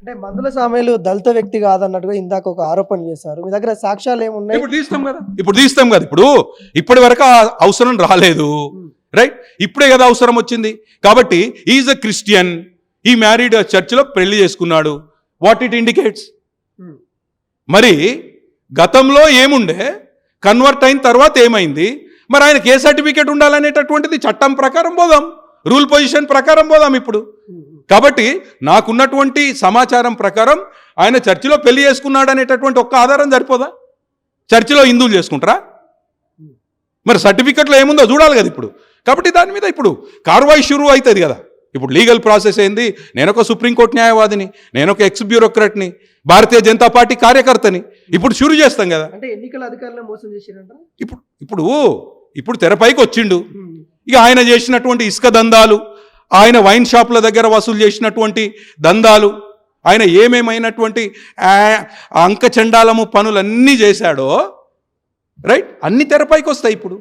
అంటే మందుల సామేలు దళిత వ్యక్తి కాదన్నట్టుగా ఇందాక ఒక ఆరోపణ చేశారు. మీ దగ్గర సాక్ష్యాలు ఏమున్నాయి? ఇప్పుడు తీస్తాం కదా ఇప్పుడు ఇప్పటి వరకు ఆ అవసరం రాలేదు, రైట్? ఇప్పుడే కదా అవసరం వచ్చింది. కాబట్టి ఈజ్ అ క్రిస్టియన్, ఈ మ్యారీడ్ చర్చిలో పెళ్లి చేసుకున్నాడు. What it indicates? మరి గతంలో ఏముండే, కన్వర్ట్ అయిన తర్వాత ఏమైంది, మరి ఆయనకి ఏ సర్టిఫికేట్ ఉండాలనేటటువంటిది చట్టం ప్రకారం పోదాం, రూల్ పొజిషన్ ప్రకారం పోదాం ఇప్పుడు. కాబట్టి నాకున్నటువంటి సమాచారం ప్రకారం ఆయన చర్చిలో పెళ్లి చేసుకున్నాడు అనేటటువంటి ఒక్క ఆధారం సరిపోదా? చర్చిలో హిందువులు చేసుకుంటారా? మరి సర్టిఫికెట్లో ఏముందో చూడాలి కదా ఇప్పుడు. కాబట్టి దాని మీద ఇప్పుడు కార్వాయి షురూ అవుతుంది కదా. ఇప్పుడు లీగల్ ప్రాసెస్ ఏంది, నేను ఒక సుప్రీంకోర్టు న్యాయవాదిని, నేను ఒక ఎక్స్ బ్యూరోక్రాట్ని, భారతీయ జనతా పార్టీ కార్యకర్తని. ఇప్పుడు షురూ చేస్తాం కదా. అంటే ఎన్నికల అధికారులు మోసం చేసిరంట. ఇప్పుడు తెరపైకి వచ్చిండు. ఇక ఆయన చేసినటువంటి ఇసుక దందాలు, ఆయన వైన్ షాపుల దగ్గర వసూలు చేసినటువంటి దందాలు, ఆయన ఏమేమైనటువంటి అంకచండాలము పనులన్నీ చేశాడో, రైట్, అన్ని తెరపైకి వస్తాయి ఇప్పుడు.